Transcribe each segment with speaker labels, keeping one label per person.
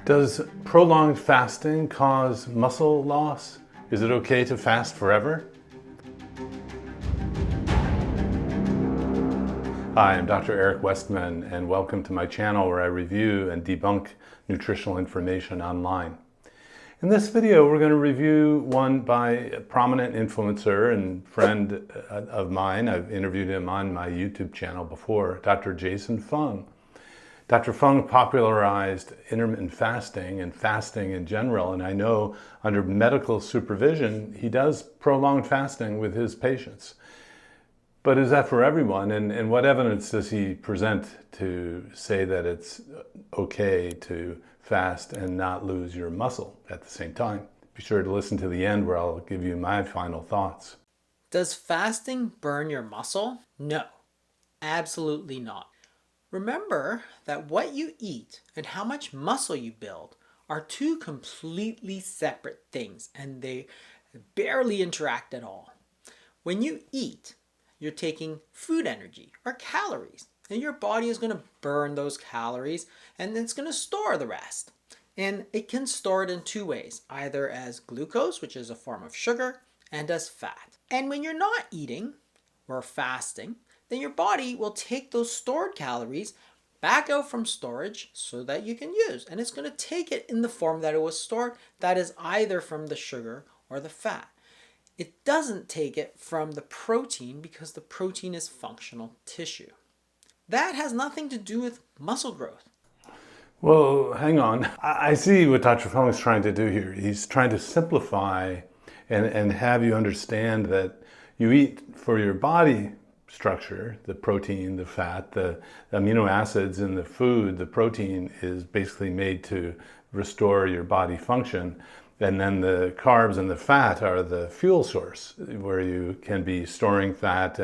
Speaker 1: Does prolonged fasting cause muscle loss? Is it okay to fast forever? Hi, I'm Dr. Eric Westman, and welcome to my channel where I review and debunk nutritional information online. In this video, we're going to review one by a prominent influencer and friend of mine. I've interviewed him on my YouTube channel before, Dr. Jason Fung. Dr. Fung popularized intermittent fasting and fasting in general, and I know under medical supervision, he does prolonged fasting with his patients. But is that for everyone? And what evidence does he present to say that it's okay to fast and not lose your muscle at the same time? Be sure to listen to the end where I'll give you my final thoughts.
Speaker 2: Does fasting burn your muscle? No, absolutely not. Remember that what you eat and how much muscle you build are two completely separate things, and they barely interact at all. When you eat, you're taking food energy or calories, and your body is going to burn those calories and it's going to store the rest. And it can store it in two ways, either as glucose, which is a form of sugar, and as fat. And when you're not eating or fasting, then your body will take those stored calories back out from storage so that you can use. And it's going to take it in the form that it was stored, that is either from the sugar or the fat. It doesn't take it from the protein because the protein is functional tissue. That has nothing to do with muscle growth.
Speaker 1: Well, hang on. I see what Dr. Fung is trying to do here. He's trying to simplify and have you understand that you eat for your body structure, the protein, the fat, the amino acids in the food. The protein is basically made to restore your body function. And then the carbs and the fat are the fuel source where you can be storing fat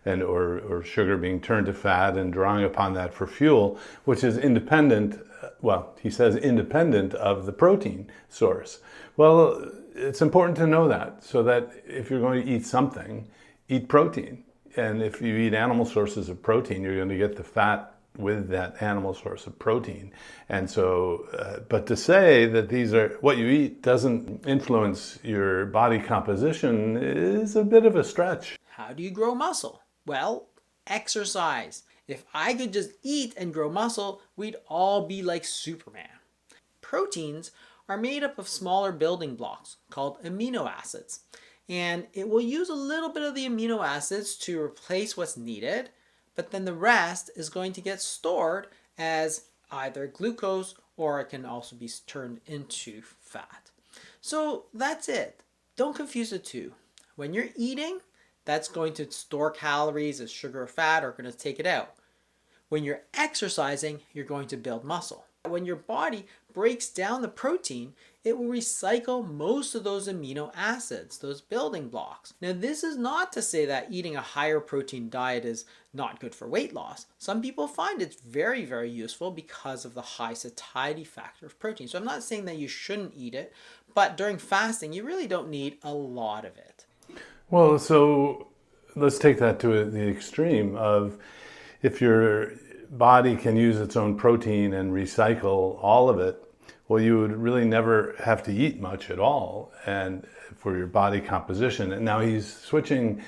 Speaker 1: or sugar being turned to fat and drawing upon that for fuel, which is independent, well, he says independent of the protein source. Well, it's important to know that so that if you're going to eat something, eat protein. And if you eat animal sources of protein, you're going to get the fat with that animal source of protein. And so, but to say that these are what you eat doesn't influence your body composition is a bit of a stretch.
Speaker 2: How do you grow muscle? Well, exercise. If I could just eat and grow muscle, we'd all be like Superman. Proteins are made up of smaller building blocks called amino acids. And it will use a little bit of the amino acids to replace what's needed, but then the rest is going to get stored as either glucose or it can also be turned into fat. So that's it. Don't confuse the two. When you're eating, that's going to store calories as sugar or fat or going to take it out. When you're exercising, you're going to build muscle. When your body breaks down the protein, it will recycle most of those amino acids, those building blocks. Now, this is not to say that eating a higher protein diet is not good for weight loss. Some people find it's very, very useful because of the high satiety factor of protein. So I'm not saying that you shouldn't eat it, but during fasting, you really don't need a lot of it.
Speaker 1: Well, so let's take that to the extreme of if your body can use its own protein and recycle all of it, well, you would really never have to eat much at all and for your body composition. And now he's switching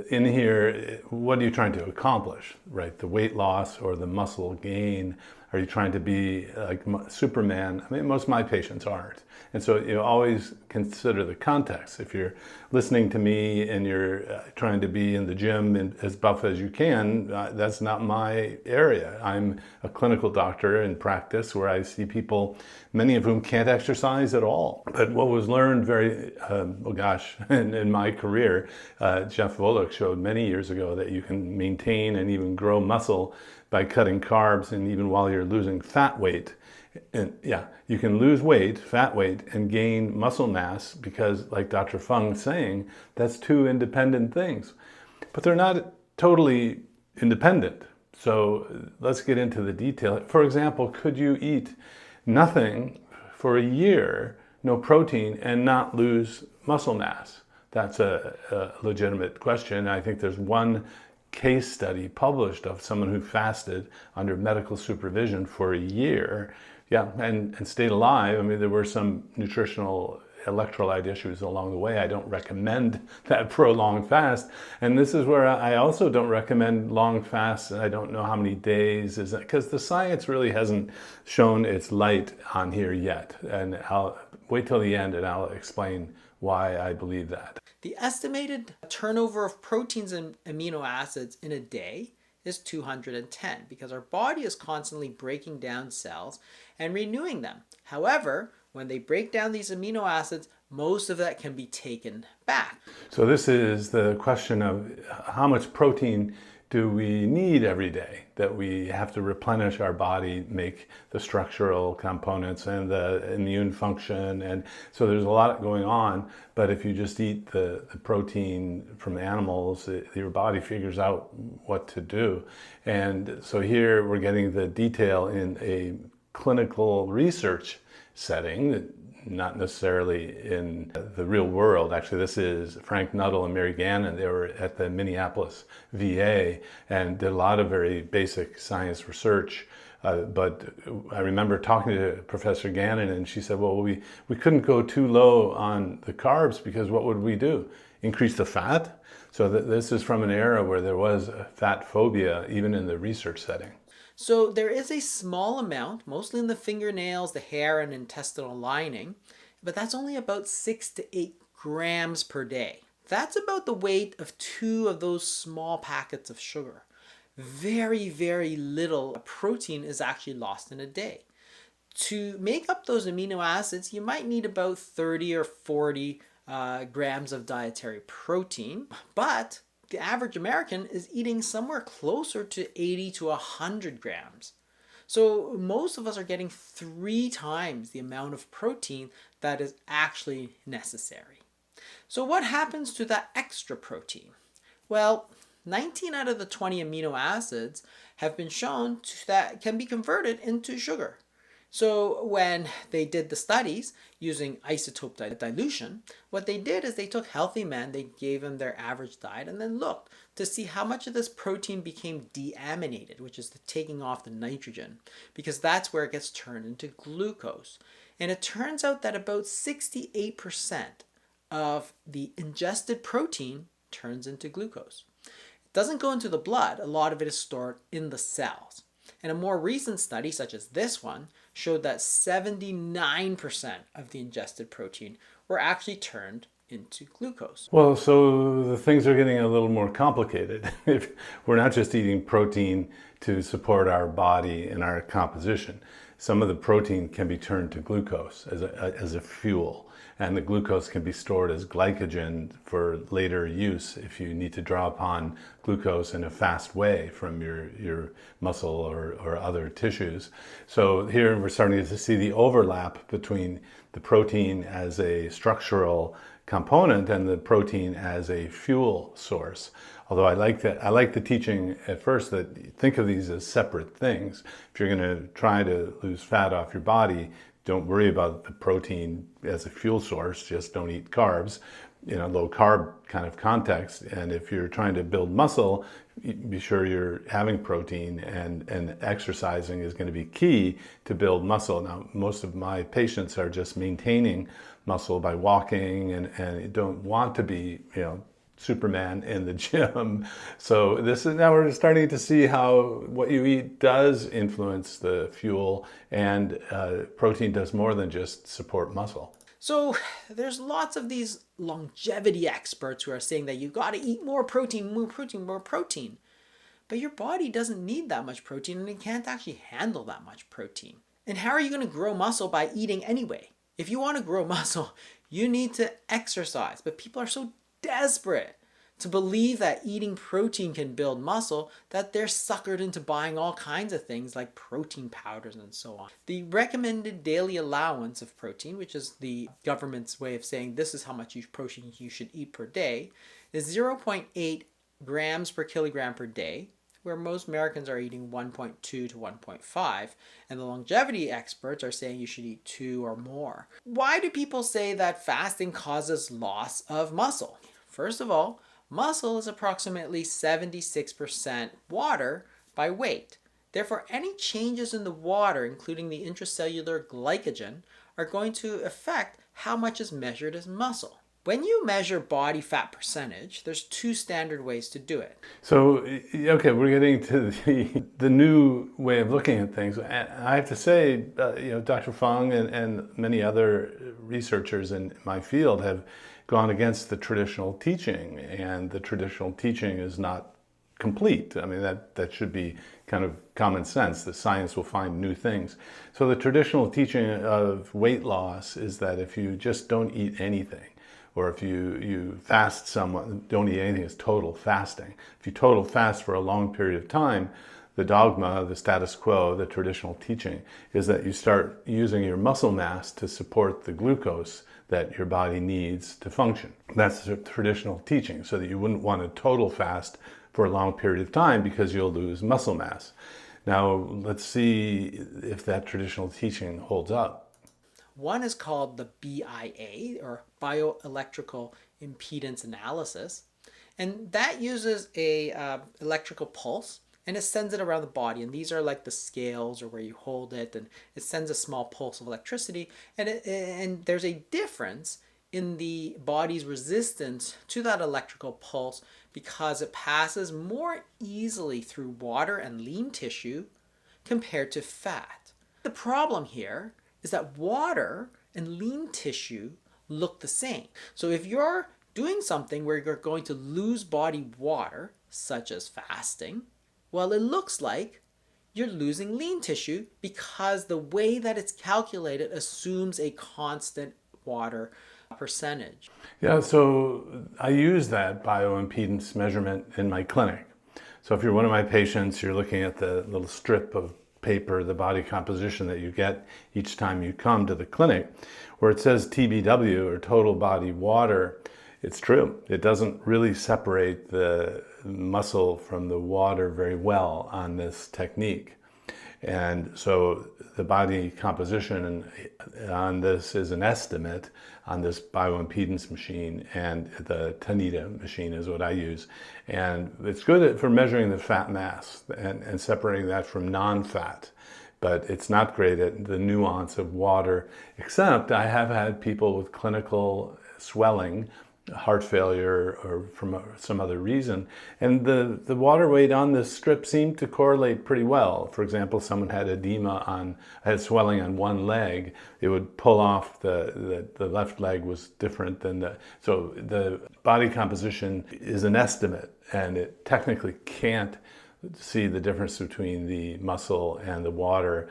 Speaker 1: in here. What are you trying to accomplish, right? The weight loss or the muscle gain? Are you trying to be like Superman? I mean, most of my patients aren't. And so you always consider the context. If you're listening to me and you're trying to be in the gym and as buff as you can, that's not my area. I'm a clinical doctor in practice where I see people, many of whom can't exercise at all. But what was learned in my career, Jeff Volek showed many years ago that you can maintain and even grow muscle by cutting carbs, and even while you're losing fat weight. And yeah, you can lose weight, fat weight, and gain muscle mass because, like Dr. Fung is saying, that's two independent things. But they're not totally independent. So let's get into the detail. For example, could you eat nothing for a year, no protein, and not lose muscle mass? That's a legitimate question. I think there's one case study published of someone who fasted under medical supervision for a year Yeah, and stayed alive. I mean, there were some nutritional electrolyte issues along the way. I don't recommend that prolonged fast. And this is where I also don't recommend long fasts. I don't know how many days is it, because the science really hasn't shown its light on here yet. And I'll wait till the end and I'll explain why I believe that.
Speaker 2: The estimated turnover of proteins and amino acids in a day is 210 because our body is constantly breaking down cells and renewing them. However, when they break down these amino acids, most of that can be taken back.
Speaker 1: So this is the question of how much protein do we need every day that we have to replenish our body, make the structural components and the immune function. And so there's a lot going on, but if you just eat the protein from animals, your body figures out what to do. And so here we're getting the detail in a clinical research setting, not necessarily in the real world. Actually, this is Frank Nuttall and Mary Gannon. They were at the Minneapolis VA and did a lot of very basic science research. But I remember talking to Professor Gannon, and she said, well, we couldn't go too low on the carbs because what would we do? Increase the fat? So this is from an era where there was a fat phobia, even in the research setting.
Speaker 2: So there is a small amount, mostly in the fingernails, the hair, and intestinal lining, but that's only about 6 to 8 grams per day. That's about the weight of 2 of those small packets of sugar. Very, very little protein is actually lost in a day. To make up those amino acids, you might need about 30 or 40 grams of dietary protein, but the average American is eating somewhere closer to 80 to 100 grams. So most of us are getting 3 times the amount of protein that is actually necessary. So what happens to that extra protein? Well, 19 out of the 20 amino acids have been shown that can be converted into sugar. So when they did the studies using isotope dilution, what they did is they took healthy men, they gave them their average diet, and then looked to see how much of this protein became deaminated, which is the taking off the nitrogen, because that's where it gets turned into glucose. And it turns out that about 68% of the ingested protein turns into glucose. It doesn't go into the blood. A lot of it is stored in the cells. And a more recent study, such as this one, showed that 79% of the ingested protein were actually turned into glucose.
Speaker 1: Well, so the things are getting a little more complicated. If we're not just eating protein to support our body and our composition, some of the protein can be turned to glucose as a fuel. And the glucose can be stored as glycogen for later use if you need to draw upon glucose in a fast way from your muscle or other tissues. So here we're starting to see the overlap between the protein as a structural component and the protein as a fuel source. Although I like the teaching at first that think of these as separate things. If you're going to try to lose fat off your body, don't worry about the protein as a fuel source, just don't eat carbs, low carb kind of context. And if you're trying to build muscle, be sure you're having protein, and exercising is going to be key to build muscle. Now, most of my patients are just maintaining muscle by walking and don't want to be, Superman in the gym. So now we're starting to see how what you eat does influence the fuel, and protein does more than just support muscle.
Speaker 2: So there's lots of these longevity experts who are saying that you got to eat more protein, more protein, more protein. But your body doesn't need that much protein, and it can't actually handle that much protein. And how are you going to grow muscle by eating anyway? If you want to grow muscle, you need to exercise. But people are so desperate to believe that eating protein can build muscle that they're suckered into buying all kinds of things like protein powders and so on. The recommended daily allowance of protein, which is the government's way of saying this is how much protein you should eat per day, is 0.8 grams per kilogram per day, where most Americans are eating 1.2 to 1.5, and the longevity experts are saying you should eat 2 or more. Why do people say that fasting causes loss of muscle? First of all, muscle is approximately 76% water by weight. Therefore, any changes in the water, including the intracellular glycogen, are going to affect how much is measured as muscle. When you measure body fat percentage, there's two standard ways to do it.
Speaker 1: So, okay, we're getting to the new way of looking at things. And I have to say, Dr. Fung and many other researchers in my field have gone against the traditional teaching, and the traditional teaching is not complete. I mean, that should be kind of common sense. The science will find new things. So the traditional teaching of weight loss is that if you just don't eat anything, or if you fast someone, don't eat anything, is total fasting. If you total fast for a long period of time, the dogma, the status quo, the traditional teaching is that you start using your muscle mass to support the glucose that your body needs to function. That's the traditional teaching, so that you wouldn't want to total fast for a long period of time because you'll lose muscle mass. Now, let's see if that traditional teaching holds up.
Speaker 2: One is called the BIA, or bioelectrical impedance analysis, and that uses a electrical pulse, and it sends it around the body. And these are like the scales, or where you hold it, and it sends a small pulse of electricity, and there's a difference in the body's resistance to that electrical pulse because it passes more easily through water and lean tissue compared to fat. The problem here is that water and lean tissue look the same. So if you're doing something where you're going to lose body water, such as fasting, well, it looks like you're losing lean tissue because the way that it's calculated assumes a constant water percentage.
Speaker 1: Yeah, so I use that bioimpedance measurement in my clinic. So if you're one of my patients, you're looking at the little strip of paper, the body composition that you get each time you come to the clinic, where it says TBW, or total body water. It's true. It doesn't really separate the muscle from the water very well on this technique. And so the body composition on this is an estimate on this bioimpedance machine, and the Tanita machine is what I use. And it's good for measuring the fat mass and separating that from non-fat. But it's not great at the nuance of water, except I have had people with clinical swelling, heart failure, or from some other reason, and the water weight on this strip seemed to correlate pretty well. For example, someone had had swelling on one leg. It would pull off the left leg was different than so the body composition is an estimate, and it technically can't see the difference between the muscle and the water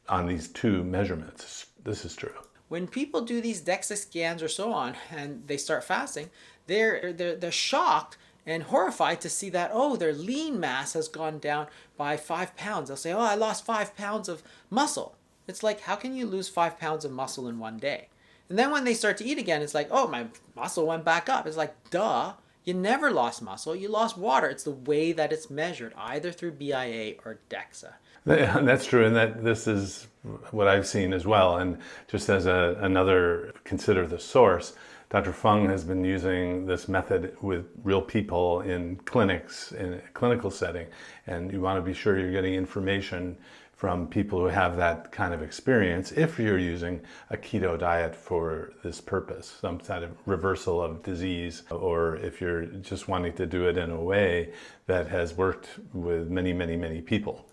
Speaker 1: on these two measurements. This is true.
Speaker 2: When people do these DEXA scans or so on, and they start fasting, they're shocked and horrified to see that, oh, their lean mass has gone down by 5 pounds. They'll say, oh, I lost 5 pounds of muscle. It's like, how can you lose 5 pounds of muscle in one day? And then when they start to eat again, it's like, oh, my muscle went back up. It's like, duh, you never lost muscle, you lost water. It's the way that it's measured, either through BIA or DEXA.
Speaker 1: That's true, and that this is what I've seen as well. And just as another consider the source, Dr. Fung has been using this method with real people in clinics, in a clinical setting, and you want to be sure you're getting information from people who have that kind of experience if you're using a keto diet for this purpose, some kind of reversal of disease, or if you're just wanting to do it in a way that has worked with many, many, many people.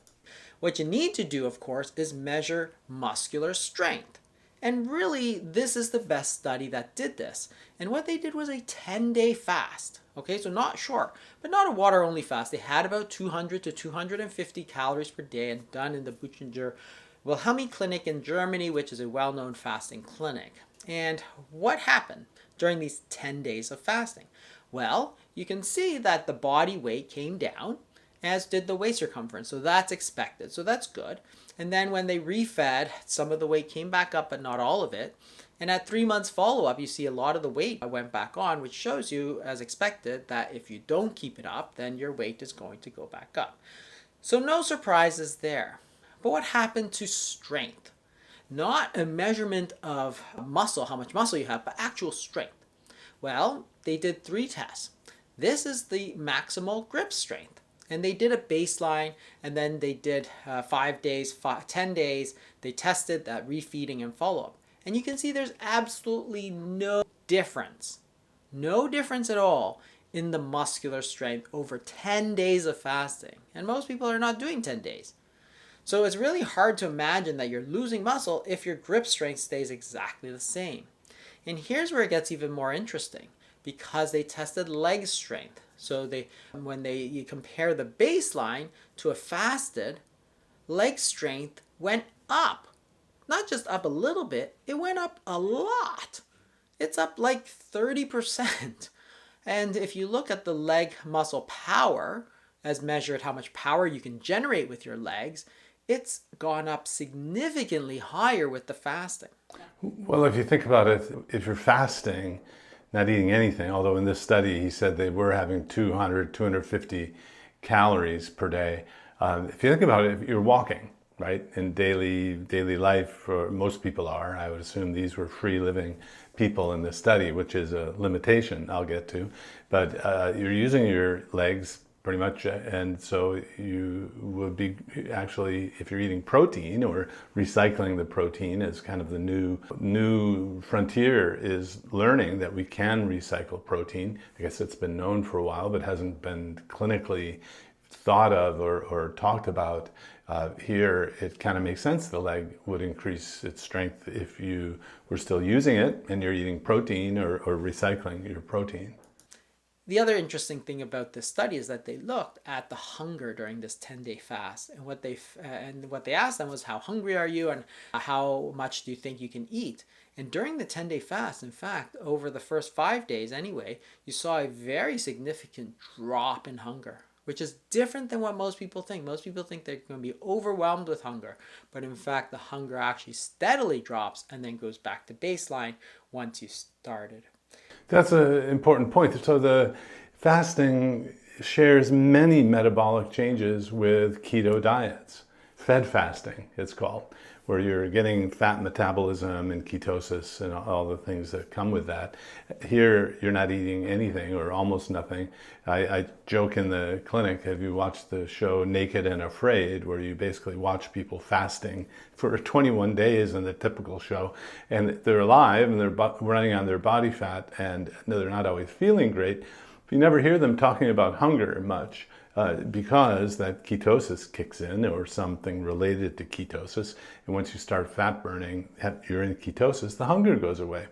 Speaker 2: What you need to do, of course, is measure muscular strength. And really, this is the best study that did this. And what they did was a 10-day fast. Okay, so not short, but not a water-only fast. They had about 200 to 250 calories per day, and done in the Buchinger Wilhelmi Clinic in Germany, which is a well-known fasting clinic. And what happened during these 10 days of fasting? Well, you can see that the body weight came down, as did the waist circumference. So that's expected. So that's good. And then when they refed, some of the weight came back up, but not all of it. And at 3 months follow-up, you see a lot of the weight went back on, which shows you, as expected, that if you don't keep it up, then your weight is going to go back up. So no surprises there. But what happened to strength? Not a measurement of muscle, how much muscle you have, but actual strength. Well, they did 3 tests. This is the maximal grip strength. And they did a baseline, and then they did 5 days, 10 days. They tested that refeeding and follow-up. And you can see there's absolutely no difference at all in the muscular strength over 10 days of fasting. And most people are not doing 10 days. So it's really hard to imagine that you're losing muscle if your grip strength stays exactly the same. And here's where it gets even more interesting, because they tested leg strength. So when you compare the baseline to a fasted, leg strength went up. Not just up a little bit, it went up a lot. It's up like 30%. And if you look at the leg muscle power, as measured how much power you can generate with your legs, it's gone up significantly higher with the fasting.
Speaker 1: Well, if you think about it, if you're fasting, not eating anything, although in this study he said they were having 200, 250 calories per day. If you think about it, if you're walking, right, in daily life, or most people are, I would assume these were free living people in this study, which is a limitation I'll get to, but you're using your legs pretty much, and so you would be actually, if you're eating protein or recycling the protein, as kind of the new frontier is learning that we can recycle protein. I guess it's been known for a while, but hasn't been clinically thought of or talked about. Here, it kind of makes sense the leg would increase its strength if you were still using it and you're eating protein or recycling your protein.
Speaker 2: The other interesting thing about this study is that they looked at the hunger during this 10-day fast, and what they asked them was, how hungry are you and how much do you think you can eat? And during the 10-day fast, in fact, over the first 5 days anyway, you saw a very significant drop in hunger, which is different than what most people think. Most people think they're going to be overwhelmed with hunger, but in fact the hunger actually steadily drops and then goes back to baseline once you started.
Speaker 1: That's an important point. So the fasting shares many metabolic changes with keto diets. Fed fasting, it's called, where you're getting fat metabolism and ketosis and all the things that come with that. Here, you're not eating anything or almost nothing. I joke in the clinic, have you watched the show Naked and Afraid, where you basically watch people fasting for 21 days in the typical show, and they're alive and they're running on their body fat, and they're not always feeling great. You never hear them talking about hunger much. Because that ketosis kicks in, or something related to ketosis, and once you start fat burning, you're in ketosis, the hunger goes away.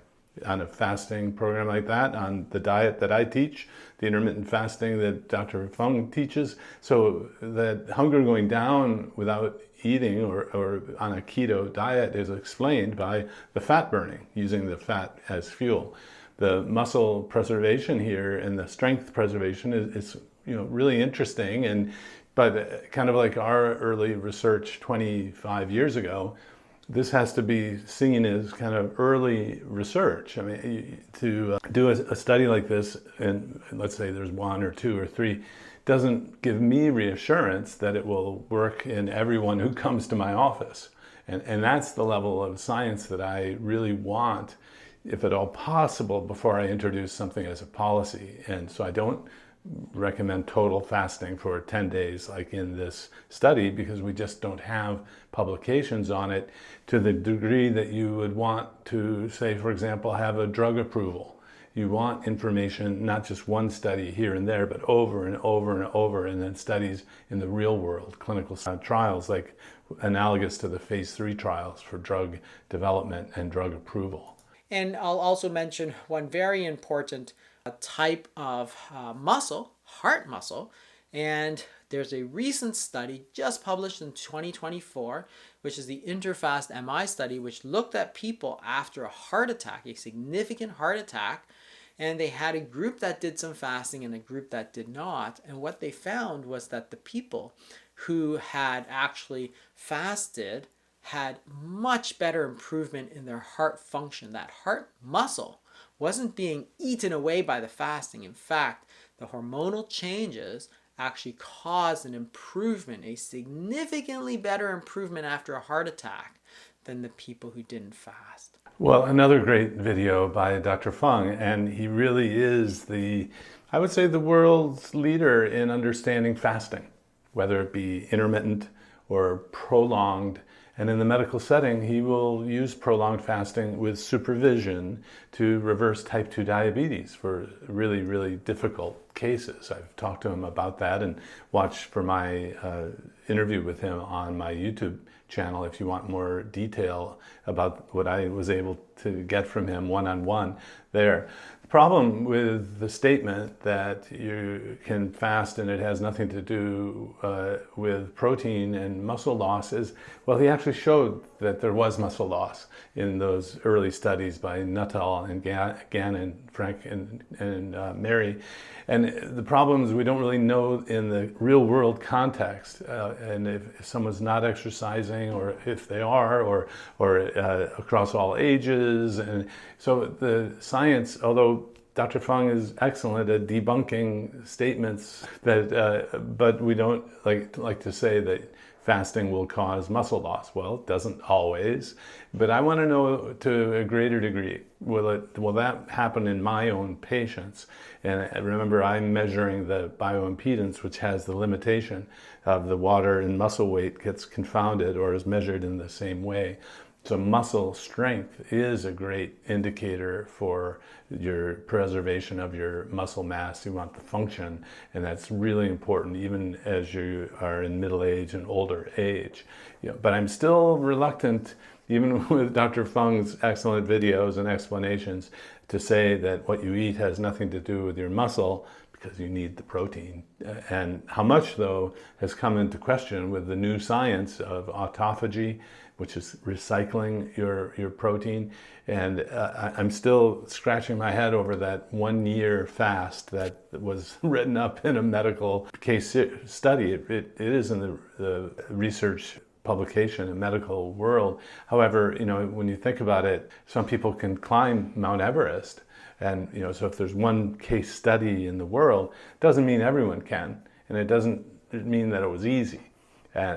Speaker 1: On a fasting program like that, on the diet that I teach, the intermittent fasting that Dr. Fung teaches, so that hunger going down without eating or on a keto diet is explained by the fat burning, using the fat as fuel. The muscle preservation here and the strength preservation is really interesting, but kind of like our early research 25 years ago, this has to be seen as kind of early research. I mean, to do a study like this, and let's say there's 1 or 2 or 3, doesn't give me reassurance that it will work in everyone who comes to my office. And that's the level of science that I really want, if at all possible, before I introduce something as a policy. And so I don't recommend total fasting for 10 days like in this study, because we just don't have publications on it to the degree that you would want to, say, for example, have a drug approval. You want information, not just one study here and there, but over and over and over, and then studies in the real world, clinical trials, like analogous to the phase 3 trials for drug development and drug approval.
Speaker 2: And I'll also mention one very important type of muscle, heart muscle, and there's a recent study just published in 2024, which is the InterFast MI study, which looked at people after a heart attack, a significant heart attack, and they had a group that did some fasting and a group that did not. And what they found was that the people who had actually fasted had much better improvement in their heart function. That heart muscle wasn't being eaten away by the fasting. In fact, the hormonal changes actually caused an improvement, a significantly better improvement after a heart attack than the people who didn't fast.
Speaker 1: Well, another great video by Dr. Fung, and he really is the I would say the world's leader in understanding fasting, whether it be intermittent or prolonged. And in the medical setting, he will use prolonged fasting with supervision to reverse type 2 diabetes for really, really difficult cases. I've talked to him about that, and watch for my interview with him on my YouTube channel if you want more detail about what I was able to get from him one-on-one there. The problem with the statement that you can fast and it has nothing to do with protein and muscle loss is, well, he actually showed that there was muscle loss in those early studies by Nuttall and Gannon, Frank and Mary. And the problem is we don't really know in the real world context, and if someone's not exercising, or if they are, or across all ages. And so the science, although Dr. Fung is excellent at debunking statements that, but we don't like to say that fasting will cause muscle loss. Well, it doesn't always, but I want to know to a greater degree, will that happen in my own patients? And remember, I'm measuring the bioimpedance, which has the limitation of the water and muscle weight gets confounded or is measured in the same way. So muscle strength is a great indicator for your preservation of your muscle mass. You want the function, and that's really important even as you are in middle age and older age. But I'm still reluctant, even with Dr. Fung's excellent videos and explanations, to say that what you eat has nothing to do with your muscle, because you need the protein. And how much, though, has come into question with the new science of autophagy, which is recycling your protein. And I'm still scratching my head over that 1 year fast that was written up in a medical case study. It is in the research publication in medical world. However, when you think about it, some people can climb Mount Everest. And so if there's one case study in the world, it doesn't mean everyone can. And it doesn't mean that it was easy.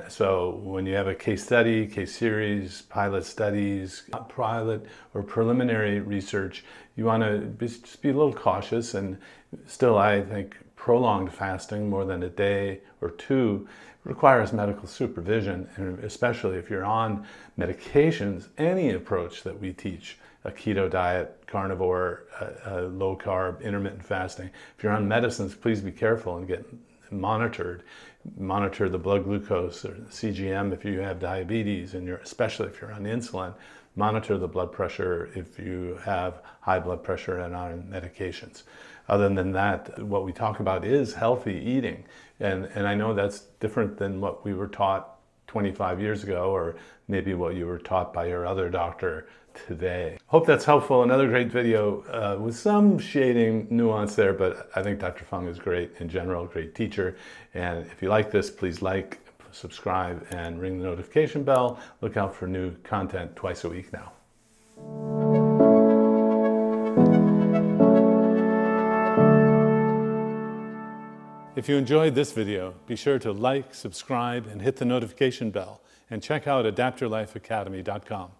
Speaker 1: So when you have a case study, case series, pilot studies, pilot or preliminary research, you want to just be a little cautious. And still, I think prolonged fasting, more than a day or two, requires medical supervision. And especially if you're on medications, any approach that we teach, a keto diet, carnivore, low carb, intermittent fasting, if you're on medicines, please be careful and get monitored. Monitor the blood glucose or CGM if you have diabetes, and especially if you're on insulin. Monitor the blood pressure if you have high blood pressure and are on medications. Other than that, what we talk about is healthy eating. And I know that's different than what we were taught 25 years ago, or maybe what you were taught by your other doctor today. Hope that's helpful. Another great video with some shading nuance there, but I think Dr. Fung is great in general, great teacher. And if you like this, please like, subscribe, and ring the notification bell. Look out for new content twice a week now. If you enjoyed this video, be sure to like, subscribe, and hit the notification bell, and check out adaptyourlifeacademy.com.